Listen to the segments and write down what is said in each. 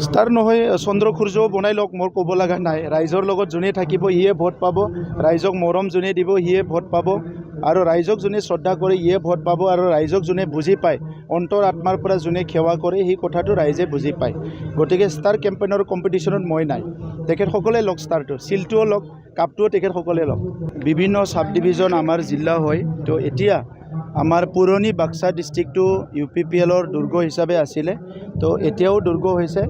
Star নহয় চন্দ্ৰ সূৰ্যও বনাই লওক, মোৰ ক'ব লগা নাই। ৰাইজৰ লগত যোনে থাকিব সিয়ে ভোট পাব, ৰাইজক মৰম যোনে দিব সিয়ে ভোট পাব, আৰু ৰাইজক যোনে শ্ৰদ্ধা কৰে সিয়ে ভোট পাব, আৰু ৰাইজক যোনে বুজি পায়, অন্তৰ আত্মাৰ পৰা যোনে সেৱা কৰে সেই কথাটো ৰাইজে বুজি পায়। গতিকে ষ্টাৰ কেম্পেইনৰ কম্পিটিশ্যনত মই নাই, তেখেতসকলে লওক ষ্টাৰটো, চিলটোও লওক, কাপটোও তেখেতসকলে লওক। বিভিন্ন চাব ডিভিজন আমাৰ জিলা হয়, তো এতিয়া আমাৰ পুৰণি বাক্সা ডিষ্ট্ৰিক্টটো UPPLৰ দুৰ্গ হিচাপে আছিলে, তো এতিয়াও দুৰ্গ হৈছে।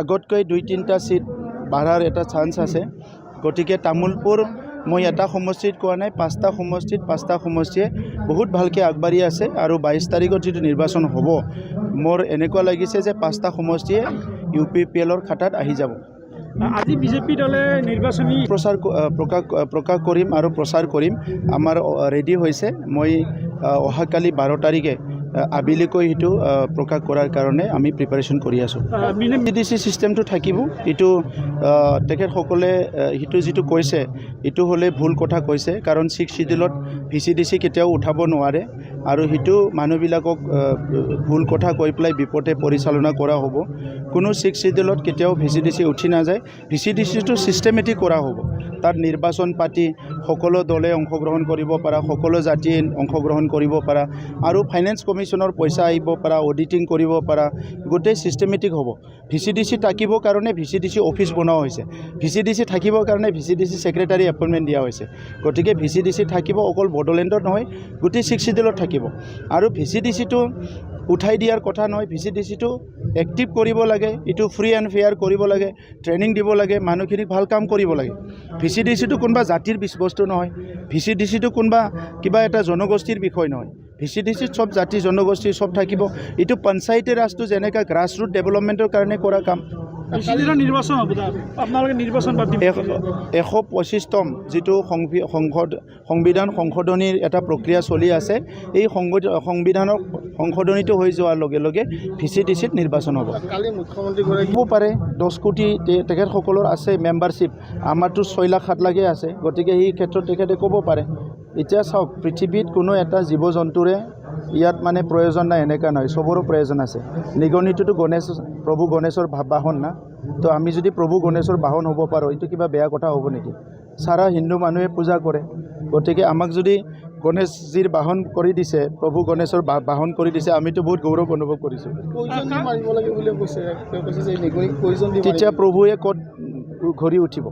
আগতকৈ 2-3টা চিট বাঢ়াৰ এটা চান্স আছে। গতিকে তামোলপুৰ মই এটা সমষ্টিত কোৱা নাই, 5টা সমষ্টিত 5টা সমষ্টিয়ে বহুত ভালকৈ আগবাঢ়ি আছে, আৰু 22 তাৰিখত যিটো নিৰ্বাচন হ'ব, মোৰ এনেকুৱা লাগিছে যে 5টা সমষ্টিয়ে UPPLৰ খাতাত আহি যাব। আজি বিজেপি দলে নিৰ্বাচনী প্ৰকাশ কৰিম আৰু প্ৰচাৰ কৰিম। আমাৰ ৰেডি হৈছে। মই অহাকালি 12 তাৰিখে আবেলিকৈ সেইটো প্ৰকাশ কৰাৰ কাৰণে আমি প্ৰিপাৰেশ্যন কৰি আছোঁ। VCDC চিষ্টেমটো থাকিব, এইটো তেখেতসকলে সেইটো যিটো কৈছে এইটো হ'লে ভুল কথা কৈছে, কাৰণ 6 শিডিউলত VCDC কেতিয়াও উঠাব নোৱাৰে, আৰু সেইটো মানুহবিলাকক ভুল কথা কৈ পেলাই বিপথে পৰিচালনা কৰা হ'ব। কোনো 6 শিডিউলত কেতিয়াও VCDC উঠি নাযায়। VCDCটো ছিষ্টেমেটিক কৰা হ'ব। তাত নিৰ্বাচন পাতি সকলো দলে অংশগ্ৰহণ কৰিব পৰা, সকলো জাতিয়ে অংশগ্ৰহণ কৰিব পৰা, আৰু ফাইনেন্স কমিশ্যনৰ পইচা আহিব পৰা, অডিটিং কৰিব পৰা, গোটেই ছিষ্টেমেটিক হ'ব। VCDC থাকিবৰ কাৰণে VCDC অফিচ বনোৱা হৈছে, VCDC থাকিবৰ কাৰণে VCDC ছেক্ৰেটাৰী এপইণ্টমেণ্ট দিয়া হৈছে। গতিকে VCDC থাকিব, অকল বড়োলেণ্ডত নহয়, গোটেই 6 শিডিউলত থাকিব। আৰু VCDCটো উঠাই দিয়াৰ কথা নহয়, VCDCটো এক্টিভ কৰিব লাগে, এইটো ফ্ৰী এণ্ড ফেয়াৰ কৰিব লাগে, ট্ৰেইনিং দিব লাগে, মানুহখিনিক ভাল কাম কৰিব লাগে। VCDCটো কোনোবা জাতিৰ বস্তু নহয়, VCDCটো কোনোবা কিবা এটা জনগোষ্ঠীৰ বিষয় নহয়। VCDCত চব জাতি জনগোষ্ঠী চব থাকিব। এইটো পঞ্চায়তী ৰাজটো যেনেকৈ গ্ৰাছৰুট ডেভেলপমেণ্টৰ কাৰণে কৰা কাম। নিৰ্বাচন হ'ব, আপোনালোকে নিৰ্বাচন পাতি 125তম যিটো সংবিধান সংশোধনীৰ এটা প্ৰক্ৰিয়া চলি আছে, এই সংবিধানৰ সংশোধনীটো হৈ যোৱাৰ লগে লগে VCDCত নিৰ্বাচন হ'ব। কালি মুখ্যমন্ত্ৰীগৰাকী হ'ব পাৰে 10 কোটি তেখেতসকলৰ আছে মেম্বাৰশ্বিপ, আমাৰতো 6 লাখ 7 লাখে আছে। গতিকে এই ক্ষেত্ৰত তেখেতে ক'ব পাৰে। এতিয়া চাওক, পৃথিৱীত কোনো এটা জীৱ জন্তুৰে ইয়াত মানে প্ৰয়োজন নাই এনেকুৱা নহয়, চবৰো প্ৰয়োজন আছে। নিগনিটোতো প্ৰভু গণেশৰ বাহন না, তো আমি যদি প্ৰভু গণেশৰ বাহন হ'ব পাৰোঁ, এইটো কিবা বেয়া কথা হ'ব নেকি? সাৰা হিন্দু মানুহে পূজা কৰে, গতিকে আমাক যদি গণেশজীৰ বাহন কৰি দিছে, প্ৰভু গণেশৰ বাহন কৰি দিছে, আমিতো বহুত গৌৰৱ অনুভৱ কৰিছোঁ। তেতিয়া প্ৰভুৱে ক'ত ঘূৰি উঠিব?